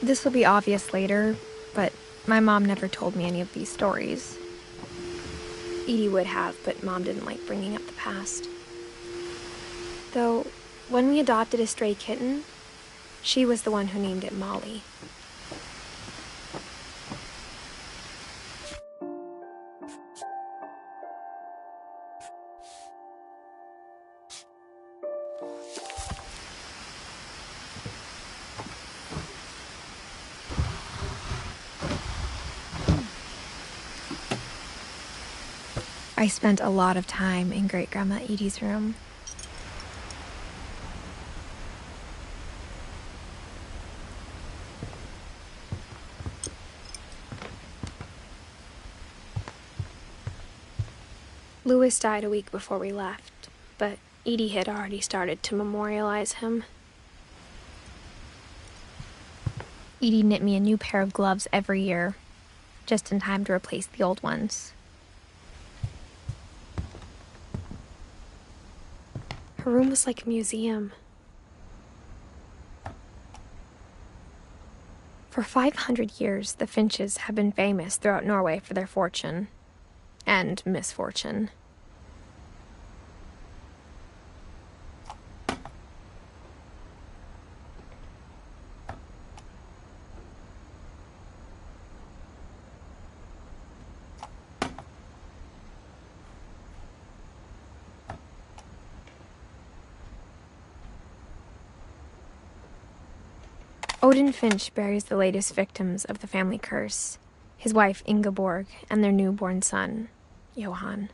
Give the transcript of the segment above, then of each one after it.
This will be obvious later, but my mom never told me any of these stories. Edie would have, but Mom didn't like bringing up the past. Though, when we adopted a stray kitten, she was the one who named it Molly. I spent a lot of time in Great-Grandma Edie's room. Louis died a week before we left, but Edie had already started to memorialize him. Edie knit me a new pair of gloves every year, just in time to replace the old ones. Her room was like a museum. For 500 years, the Finches have been famous throughout Norway for their fortune and misfortune. Odin Finch buries the latest victims of the family curse, his wife Ingeborg and their newborn son, Johan.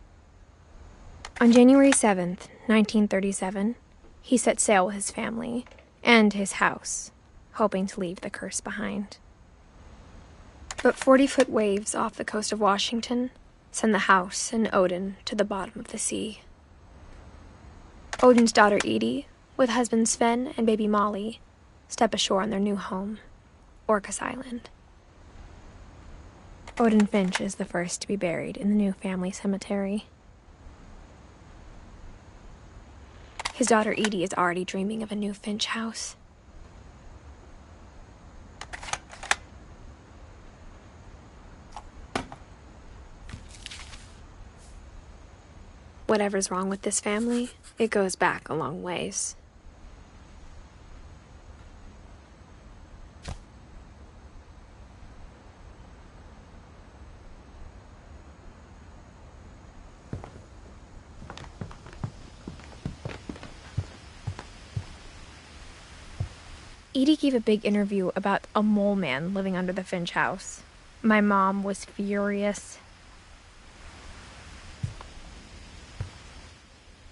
On January 7th, 1937, he set sail with his family and his house, hoping to leave the curse behind. But 40-foot waves off the coast of Washington send the house and Odin to the bottom of the sea. Odin's daughter Edie, with husband Sven and baby Molly, step ashore on their new home, Orcas Island. Odin Finch is the first to be buried in the new family cemetery. His daughter Edie is already dreaming of a new Finch house. Whatever's wrong with this family, it goes back a long ways. Edie gave a big interview about a mole man living under the Finch house. My mom was furious.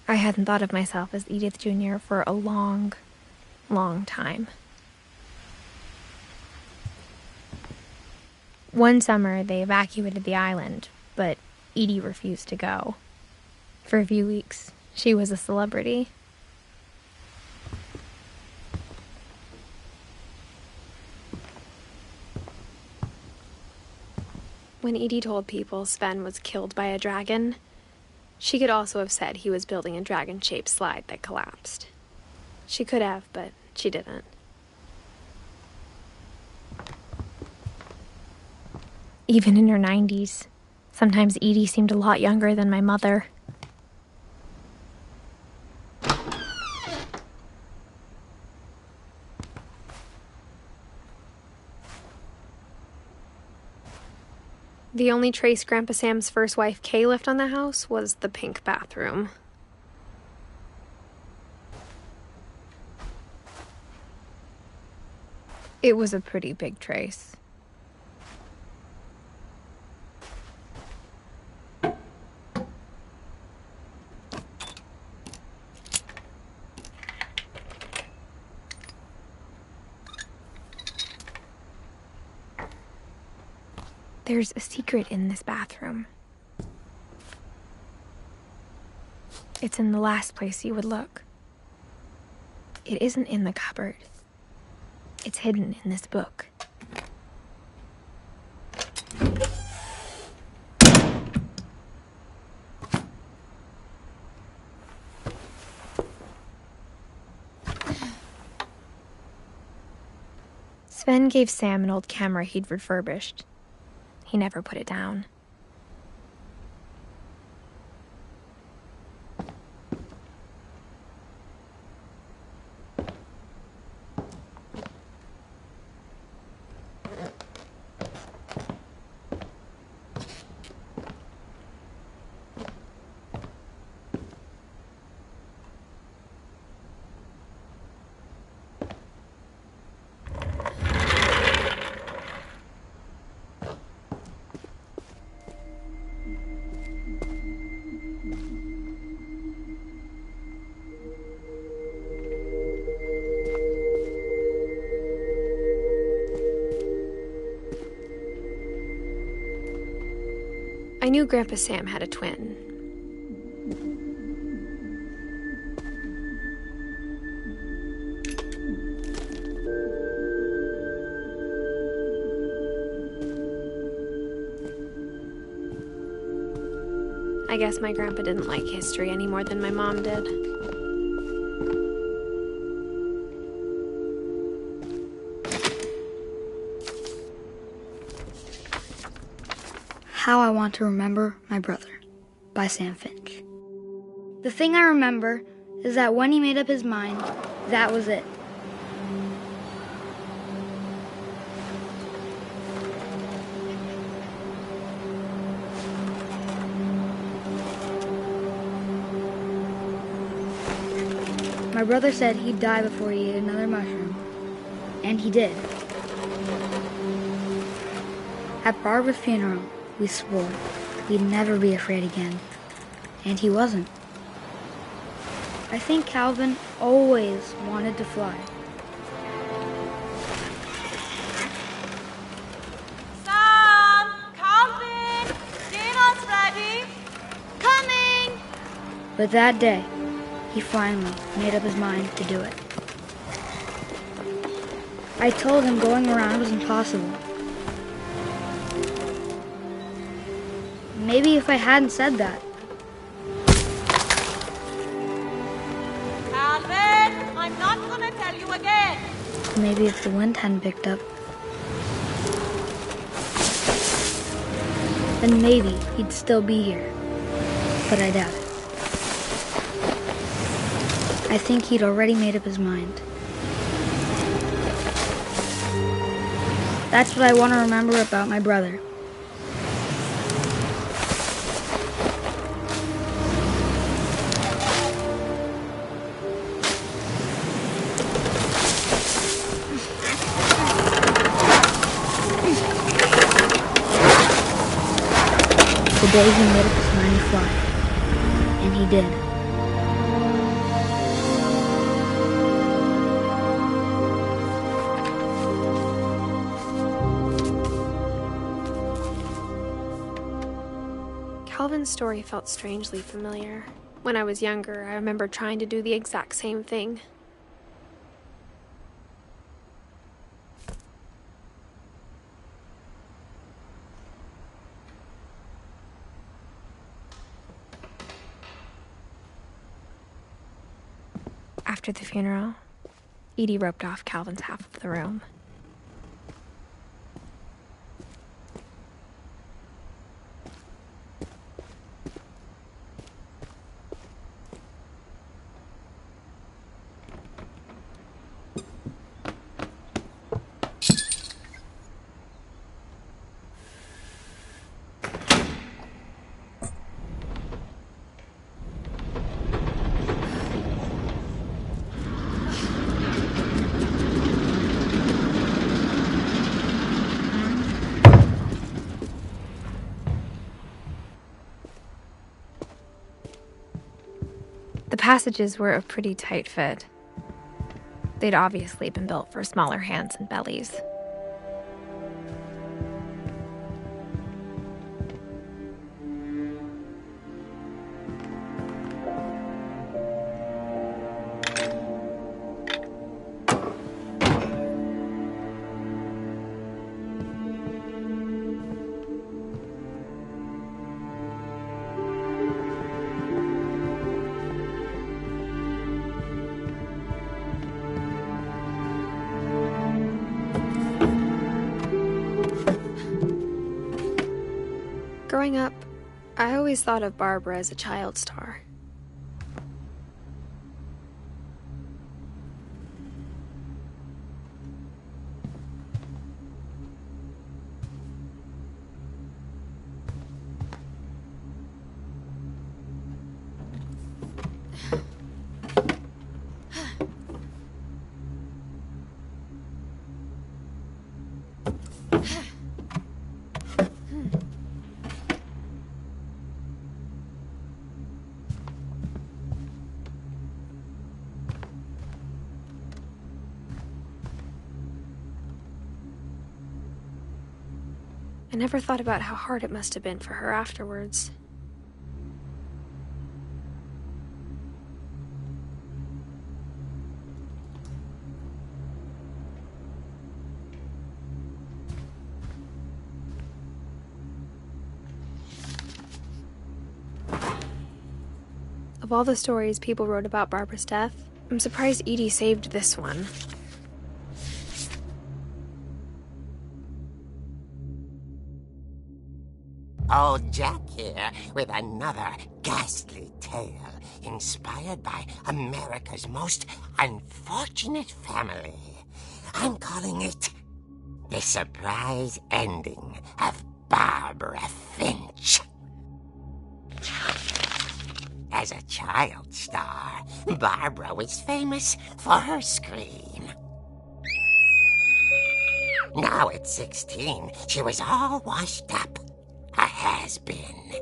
I hadn't thought of myself as Edith Jr. for a long, long time. One summer, they evacuated the island, but Edie refused to go. For a few weeks, she was a celebrity. When Edie told people Sven was killed by a dragon, she could also have said he was building a dragon-shaped slide that collapsed. She could have, but she didn't. Even in her 90s, sometimes Edie seemed a lot younger than my mother. The only trace Grandpa Sam's first wife, Kay, left on the house was the pink bathroom. It was a pretty big trace. There's a secret in this bathroom. It's in the last place you would look. It isn't in the cupboard. It's hidden in this book. Sven gave Sam an old camera he'd refurbished. He never put it down. I knew Grandpa Sam had a twin. I guess my grandpa didn't like history any more than my mom did. How I Want to Remember My Brother by Sam Finch. The thing I remember is that when he made up his mind, that was it. My brother said he'd die before he ate another mushroom, and he did. At Barbara's funeral, we swore we'd never be afraid again, and he wasn't. I think Calvin always wanted to fly. Sam! Calvin! Dinner's ready! Coming! But that day, he finally made up his mind to do it. I told him going around was impossible. Maybe if I hadn't said that. Calvin! I'm not gonna tell you again! Maybe if the wind hadn't picked up. Then maybe he'd still be here. But I doubt it. I think he'd already made up his mind. That's what I want to remember about my brother. The day he made up his mind to fly. And he did. Calvin's story felt strangely familiar. When I was younger, I remember trying to do the exact same thing. After the funeral, Edie roped off Calvin's half of the room. The passages were a pretty tight fit. They'd obviously been built for smaller hands and bellies. Growing up, I always thought of Barbara as a child star. I never thought about how hard it must have been for her afterwards. Of all the stories people wrote about Barbara's death, I'm surprised Edie saved this one. Old Jack here with another ghastly tale inspired by America's most unfortunate family. I'm calling it The Surprise Ending of Barbara Finch. As a child star, Barbara was famous for her scream. Now at 16, she was all washed up. A has-been.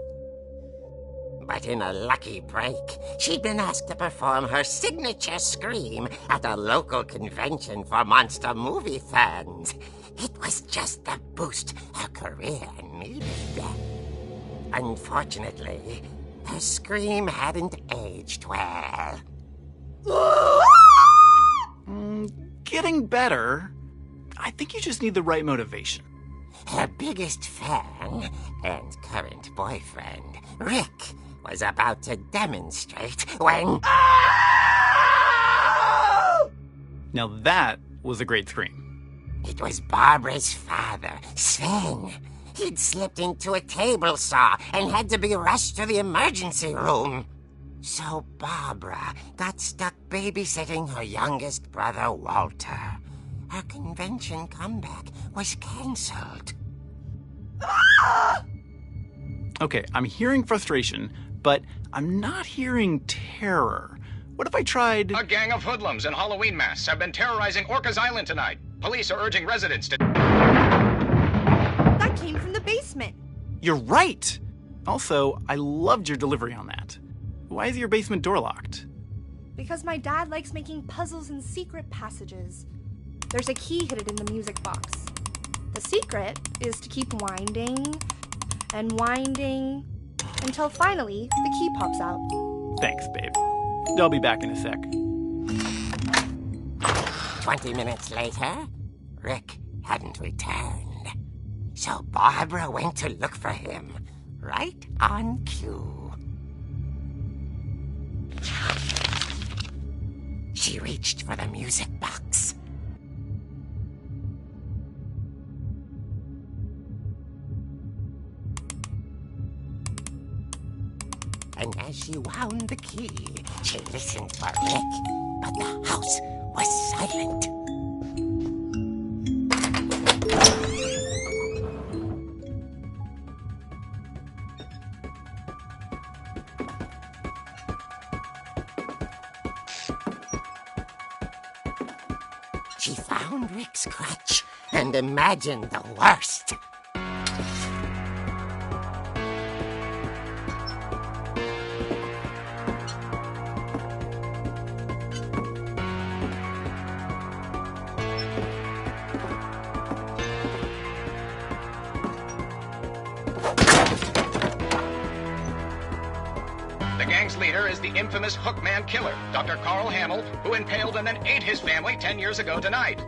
But in a lucky break, she'd been asked to perform her signature scream at a local convention for monster movie fans. It was just the boost her career needed. Unfortunately, her scream hadn't aged well. Getting better. I think you just need the right motivation. Her biggest fan and current boyfriend, Rick, was about to demonstrate when... Now that was a great scream. It was Barbara's father, Sven. He'd slipped into a table saw and had to be rushed to the emergency room. So Barbara got stuck babysitting her youngest brother, Walter. Her convention comeback was cancelled. Okay, I'm hearing frustration, but I'm not hearing terror. What if I tried... A gang of hoodlums in Halloween masks have been terrorizing Orcas Island tonight. Police are urging residents to... That came from the basement. You're right! Also, I loved your delivery on that. Why is your basement door locked? Because my dad likes making puzzles and secret passages. There's a key hidden in the music box. The secret is to keep winding and winding until finally the key pops out. Thanks, babe. I'll be back in a sec. 20 minutes later, Rick hadn't returned. So Barbara went to look for him, right on cue. She reached for the music box. And as she wound the key, she listened for Rick, but the house was silent. She found Rick's crutch and imagined the worst. The gang's leader is the infamous Hookman killer, Dr. Carl Hamill, who impaled and then ate his family 10 years ago tonight.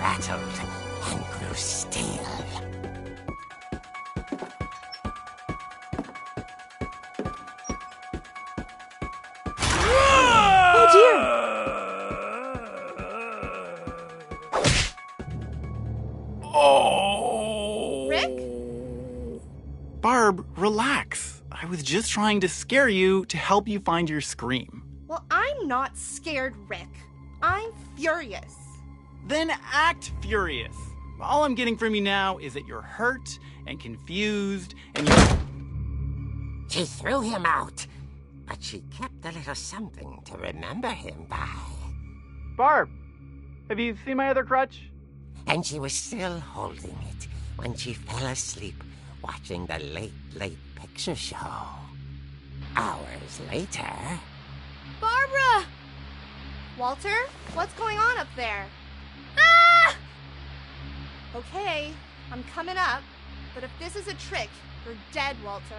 rattled and grew still. Oh dear! Oh! Rick? Barb, relax. I was just trying to scare you to help you find your scream. Well, I'm not scared, Rick. I'm furious. Then act furious. All I'm getting from you now is that you're hurt and confused and you're... She threw him out, but she kept a little something to remember him by. Barb, have you seen my other crutch? And she was still holding it when she fell asleep watching the late picture show. Hours later... Barbara! Walter, what's going on up there? Ah! Okay, I'm coming up, but if this is a trick, you're dead, Walter.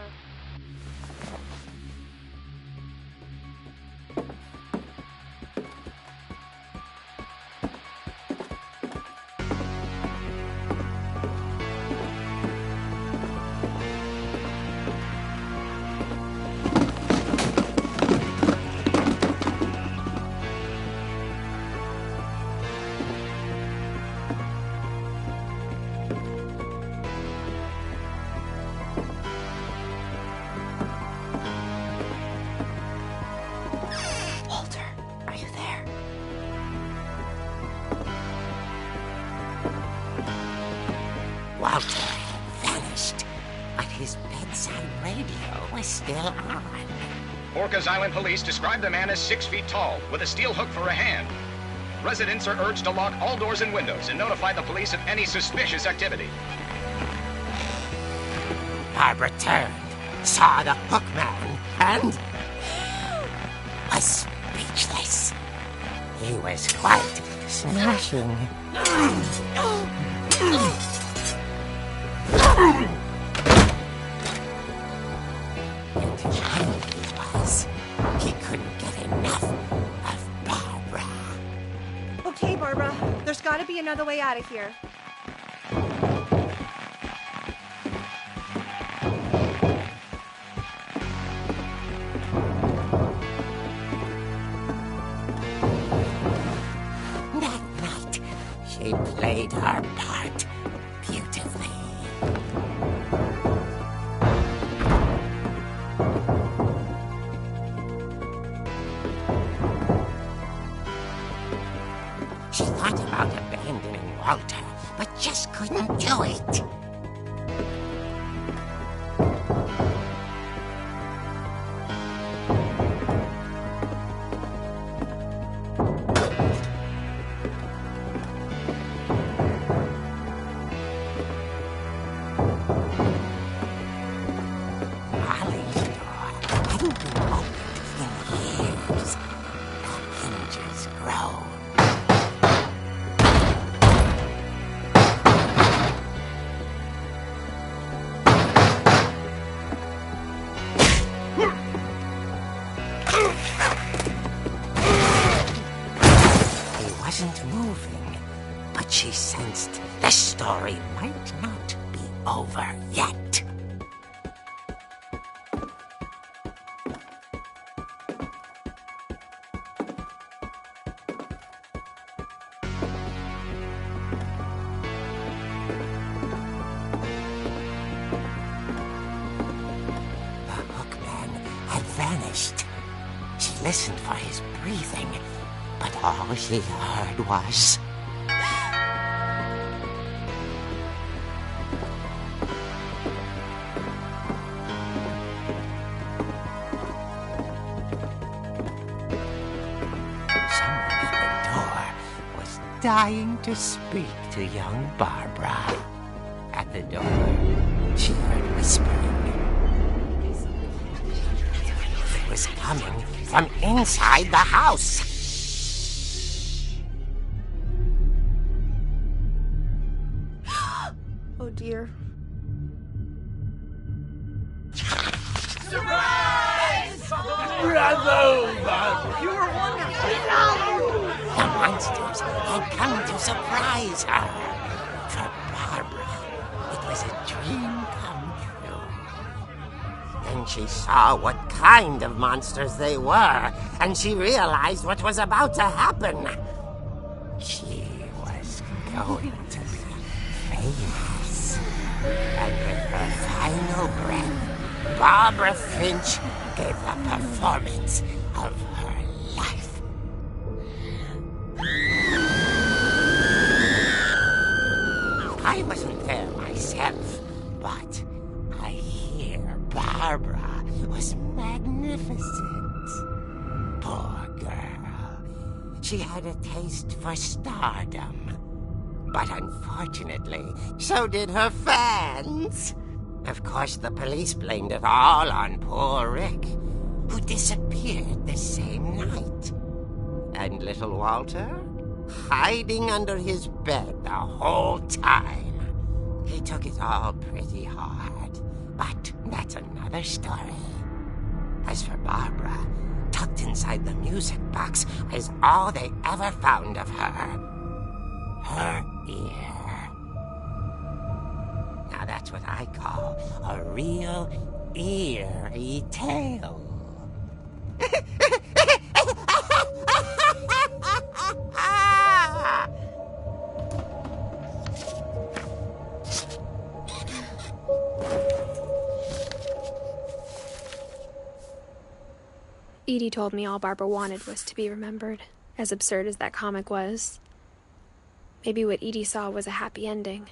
Walter had vanished, but his bedside radio was still on. Orcas Island police describe the man as 6 feet tall, with a steel hook for a hand. Residents are urged to lock all doors and windows and notify the police of any suspicious activity. Barbara turned, saw the hook man, and was speechless. He was quite smashing. And angry he was. He couldn't get enough of Barbara. Okay, Barbara, there's gotta be another way out of here. That night, she played her part beautifully. She thought about abandoning Walter, but just couldn't do it. Molly's door hadn't been opened in years. The hinges groaned. He wasn't moving, but she sensed the story might not be over yet. The hookman had vanished. She listened for his breathing, but all she heard was... Someone at the door was dying to speak to young Barbara. At the door, she heard whispering. It was coming from inside the house. Oh dear. The monsters had come to to surprise her. For Barbara, it was a dream come true. Then she saw what kind of monsters they were, and she realized what was about to happen. She was going to be famous. And with her final breath, Barbara Finch gave the performance of her life. I wasn't there myself, but I hear Barbara was magnificent. Poor girl. She had a taste for stardom. But unfortunately, so did her fans. Of course, the police blamed it all on poor Rick, who disappeared the same night. And little Walter, hiding under his bed the whole time. He took it all pretty hard, but that's another story. As for Barbara, tucked inside the music box is all they ever found of her. Her ear. Now that's what I call a real eerie tale. Edie told me all Barbara wanted was to be remembered, as absurd as that comic was. Maybe what Edie saw was a happy ending.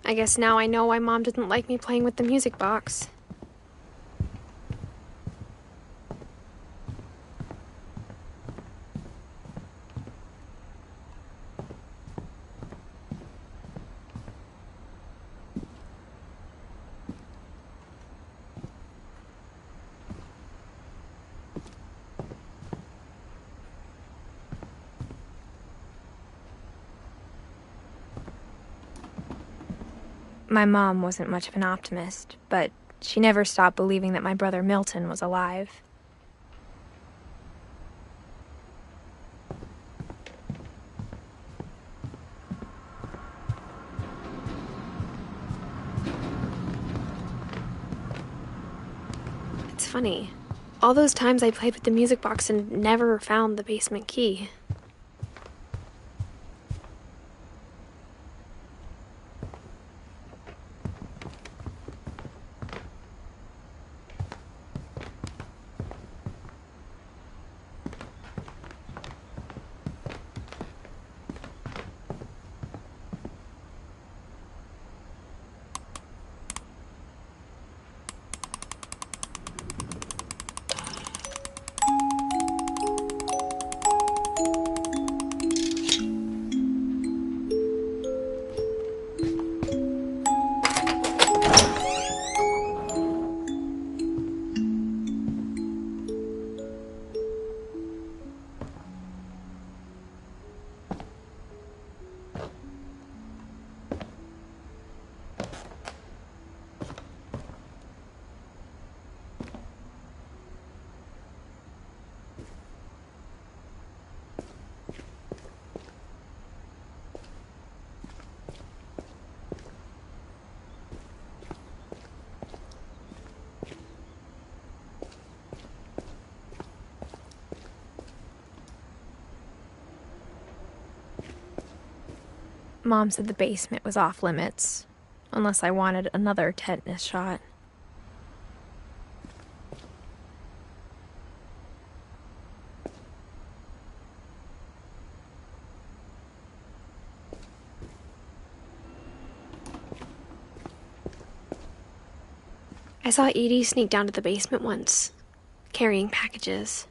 I guess now I know why Mom didn't like me playing with the music box. My mom wasn't much of an optimist, but she never stopped believing that my brother Milton was alive. It's funny. All those times I played with the music box and never found the basement key. Mom said the basement was off limits, unless I wanted another tetanus shot. I saw Edie sneak down to the basement once, carrying packages.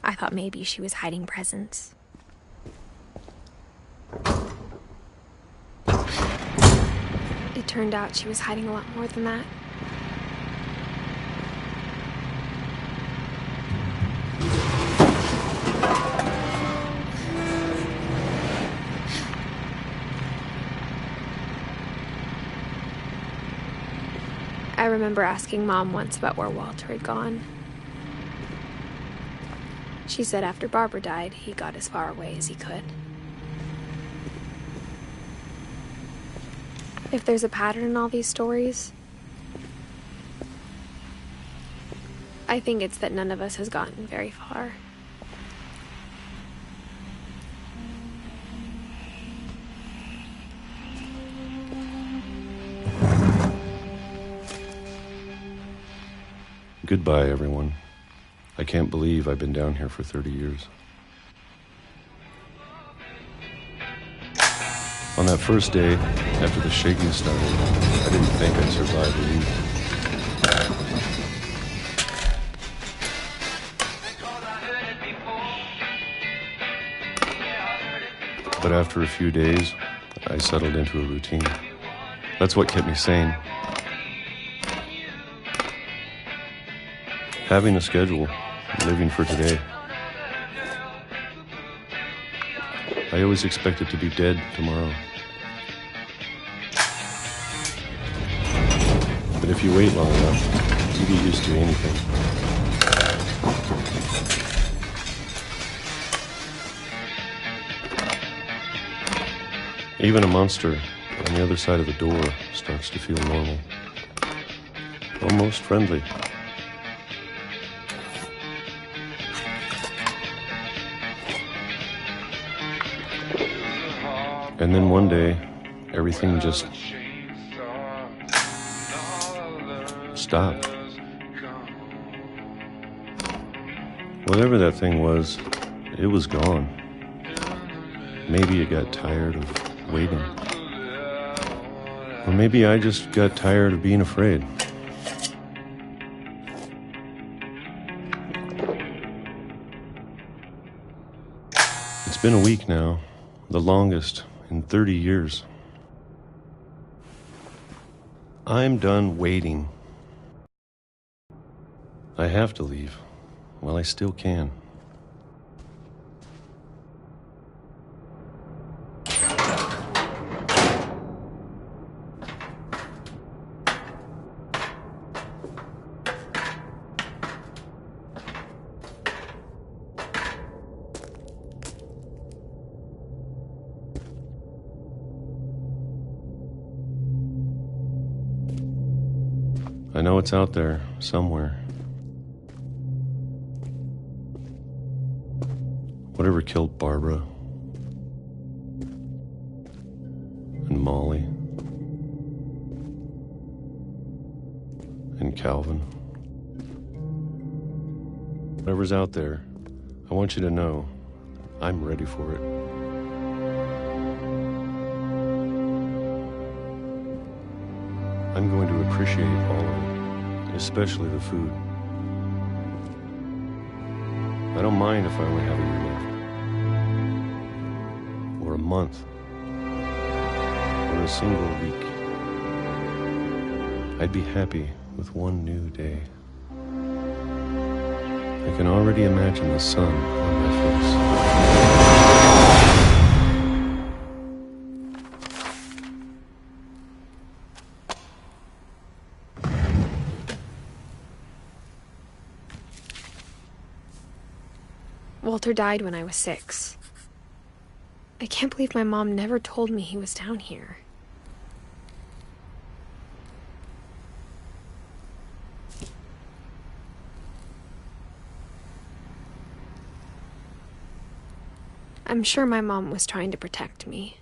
I thought maybe she was hiding presents. It turned out she was hiding a lot more than that. I remember asking Mom once about where Walter had gone. She said after Barbara died, he got as far away as he could. If there's a pattern in all these stories, I think it's that none of us has gotten very far. Goodbye, everyone. I can't believe I've been down here for 30 years. On that first day, after the shaking started, I didn't think I'd survive a week. But after a few days, I settled into a routine. That's what kept me sane. Having a schedule, living for today. I always expected to be dead tomorrow. But if you wait long enough, you get used to anything. Even a monster on the other side of the door starts to feel normal. Almost friendly. And then one day, everything just stopped. Whatever that thing was, it was gone. Maybe it got tired of waiting. Or maybe I just got tired of being afraid. It's been a week now, the longest in 30 years. I'm done waiting. I have to leave while I still can. I know it's out there, somewhere. Whatever killed Barbara and Molly and Calvin. Whatever's out there, I want you to know I'm ready for it. I'm going to appreciate all of it, especially the food. I don't mind if I only have a year left. Or a month. Or a single week. I'd be happy with one new day. I can already imagine the sun on my face. Walter died when I was 6. I can't believe my mom never told me he was down here. I'm sure my mom was trying to protect me.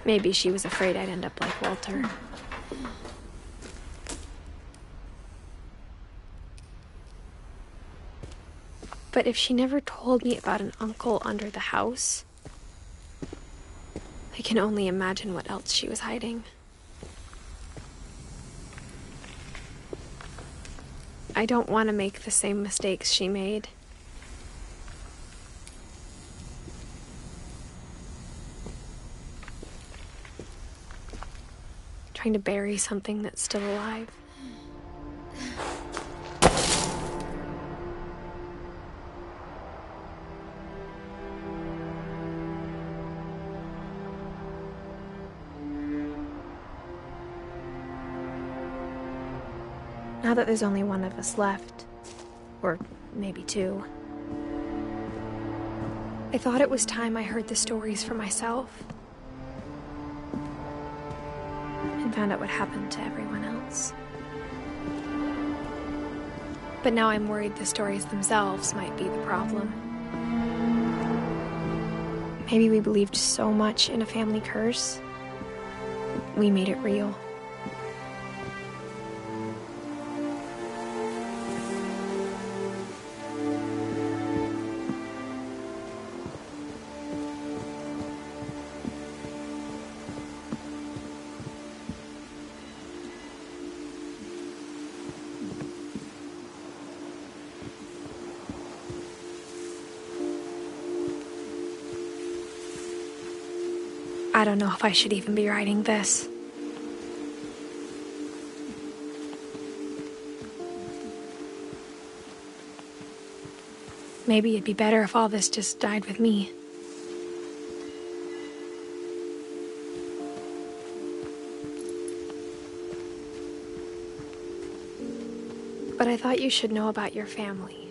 Maybe she was afraid I'd end up like Walter. But if she never told me about an uncle under the house, I can only imagine what else she was hiding. I don't want to make the same mistakes she made. Trying to bury something that's still alive. Now that there's only one of us left, or maybe two, I thought it was time I heard the stories for myself and found out what happened to everyone else. But now I'm worried the stories themselves might be the problem. Maybe we believed so much in a family curse, we made it real. I don't know if I should even be writing this. Maybe it'd be better if all this just died with me. But I thought you should know about your family.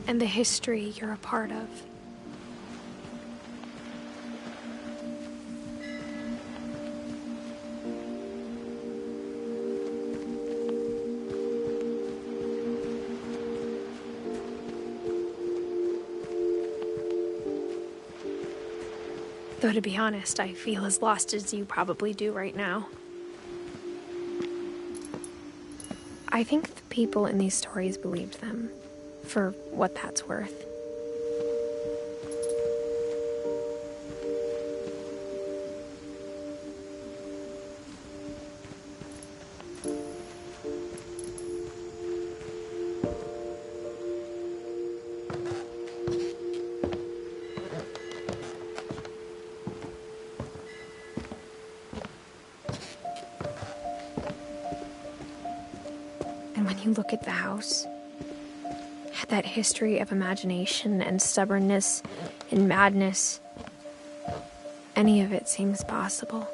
And the history you're a part of. Though to be honest, I feel as lost as you probably do right now. I think the people in these stories believed them. For what that's worth. And when you look at the house, that history of imagination and stubbornness and madness, any of it seems possible.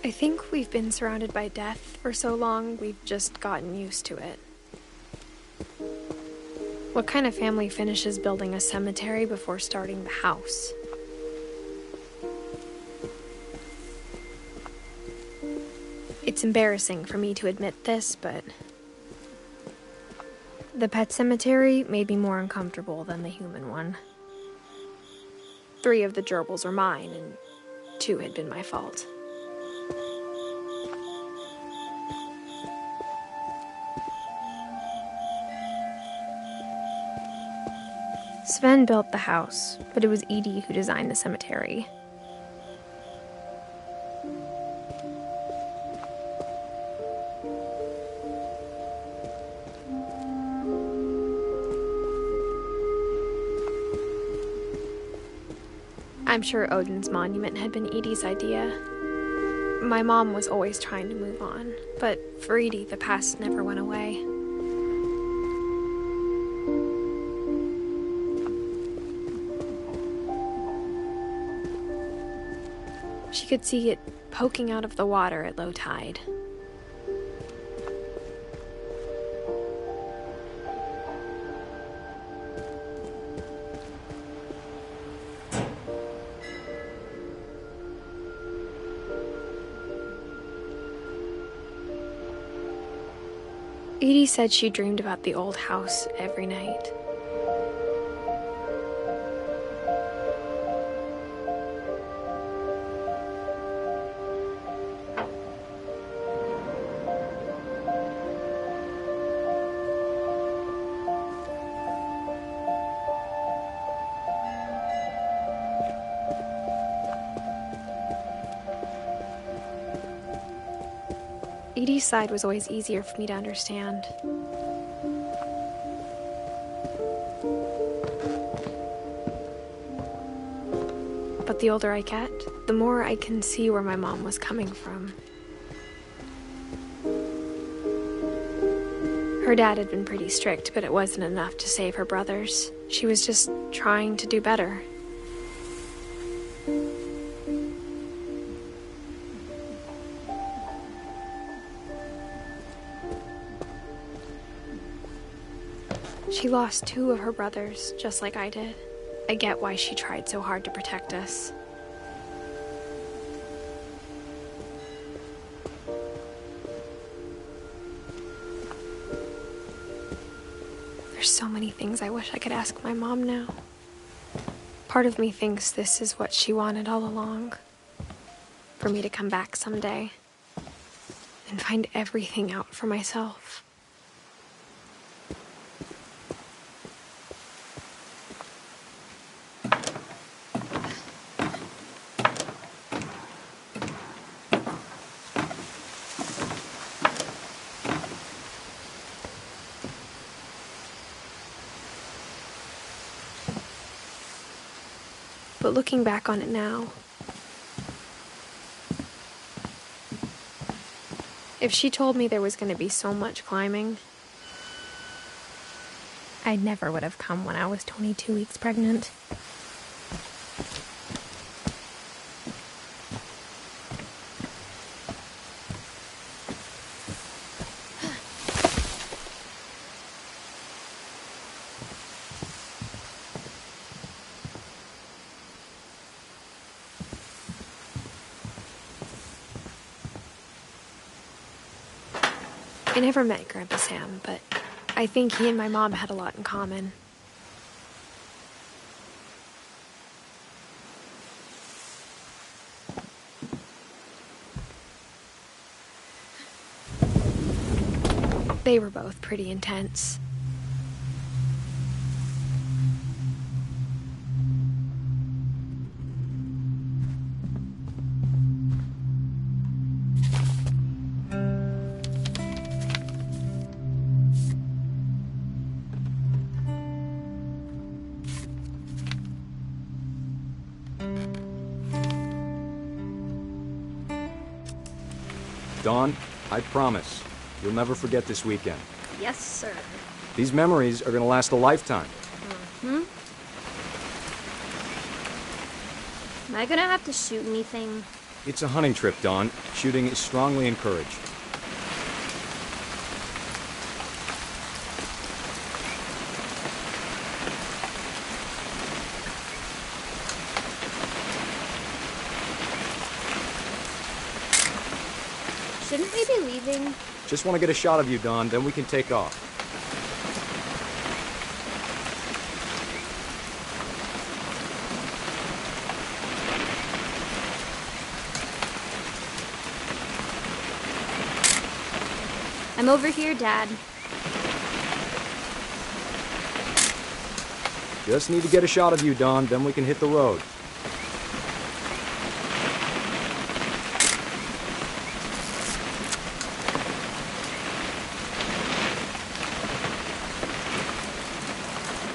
I think we've been surrounded by death for so long, we've just gotten used to it. What kind of family finishes building a cemetery before starting the house? It's embarrassing for me to admit this, but the pet cemetery made me more uncomfortable than the human one. 3 of the gerbils are mine, and 2 had been my fault. Sven built the house, but it was Edie who designed the cemetery. I'm sure Odin's monument had been Edie's idea. My mom was always trying to move on, but for Edie, the past never went away. She could see it poking out of the water at low tide. Edie said she dreamed about the old house every night. Edie's side was always easier for me to understand. But the older I get, the more I can see where my mom was coming from. Her dad had been pretty strict, but it wasn't enough to save her brothers. She was just trying to do better. She lost 2 of her brothers, just like I did. I get why she tried so hard to protect us. There's so many things I wish I could ask my mom now. Part of me thinks this is what she wanted all along. For me to come back someday and find everything out for myself. But looking back on it now, if she told me there was going to be so much climbing, I never would have come when I was 22 weeks pregnant. I never met Grandpa Sam, but I think he and my mom had a lot in common. They were both pretty intense. Dawn, I promise, you'll never forget this weekend. Yes, sir. These memories are gonna last a lifetime. Am I gonna have to shoot anything? It's a hunting trip, Dawn. Shooting is strongly encouraged. Shouldn't we be leaving? Just want to get a shot of you, Dawn, then we can take off. I'm over here, Dad. Just need to get a shot of you, Dawn, then we can hit the road.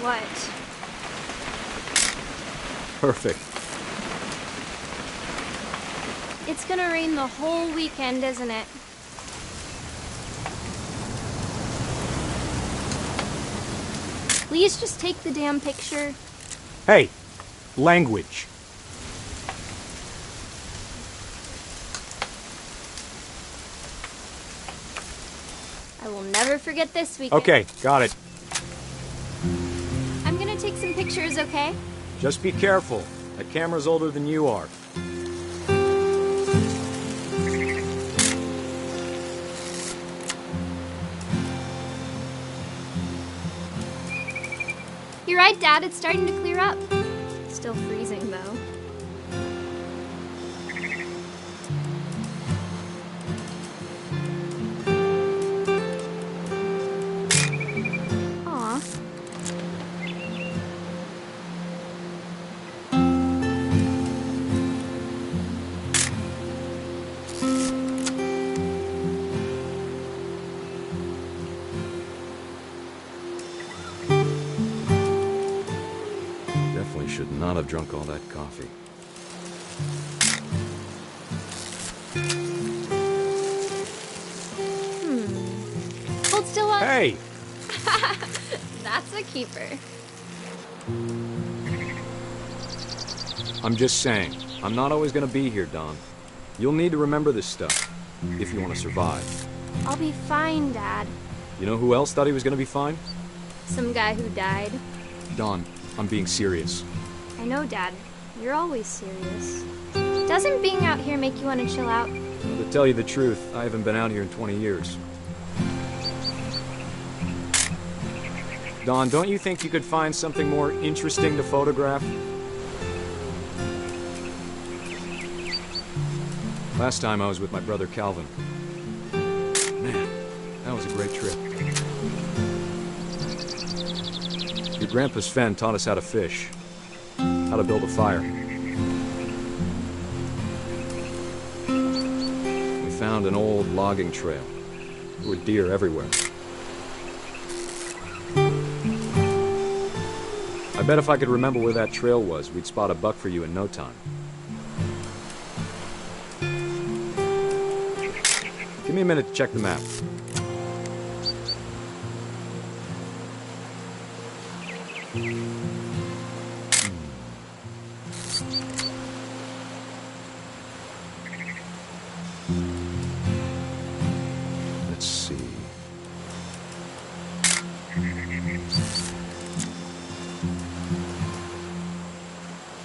What? Perfect. It's gonna rain the whole weekend, isn't it? Please just take the damn picture. Hey, language. I will never forget this weekend. Okay, got it. I'm gonna take some pictures, okay? Just be careful. That camera's older than you are. You're right, Dad. It's starting to clear up. Still freezing, though. Aw. Definitely should not have drunk all that coffee. Hold still on. Hey! That's a keeper. I'm just saying, I'm not always gonna be here, Don. You'll need to remember this stuff, if you want to survive. I'll be fine, Dad. You know who else thought he was gonna be fine? Some guy who died. Don, I'm being serious. I know, Dad. You're always serious. Doesn't being out here make you want to chill out? Well, to tell you the truth, I haven't been out here in 20 years. Don, don't you think you could find something more interesting to photograph? Last time I was with my brother Calvin. Man, that was a great trip. Your grandpa's Fen taught us how to fish, how to build a fire. We found an old logging trail. There were deer everywhere. I bet if I could remember where that trail was, we'd spot a buck for you in no time. Give me a minute to check the map. Let's see.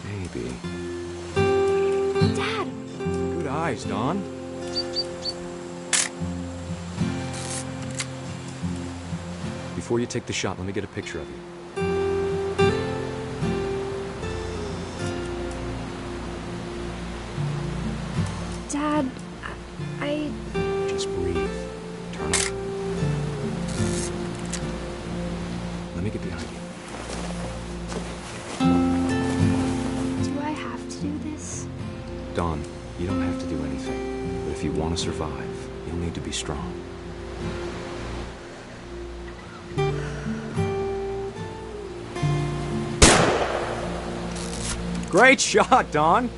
Maybe. Dad! Good eyes, Don. Before you take the shot, let me get a picture of you. Dad, I... Just breathe. Turn up. Let me get behind you. Do I have to do this? Don, you don't have to do anything. But if you want to survive, you'll need to be strong. Great shot, Don!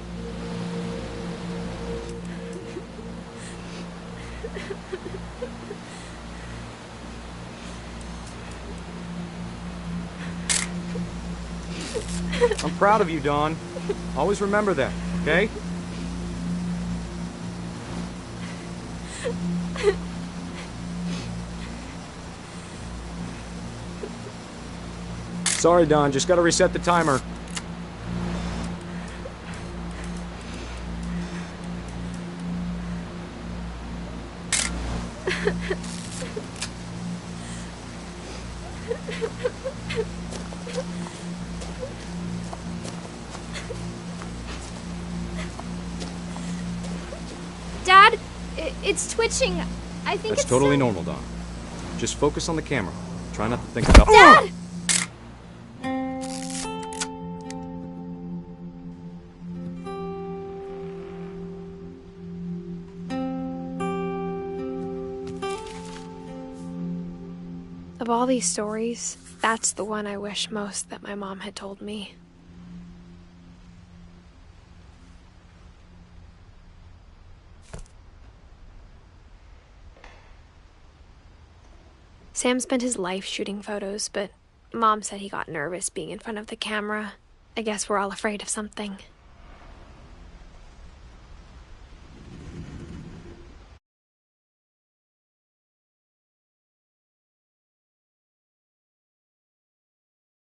I'm proud of you, Don. Always remember that, okay? Sorry, Don. Just gotta reset the timer. Dad, it's twitching. I think That's it's totally normal, Don. Just focus on the camera. Try not to think about... Dad! Of all these stories, that's the one I wish most that my mom had told me. Sam spent his life shooting photos, but Mom said he got nervous being in front of the camera. I guess we're all afraid of something.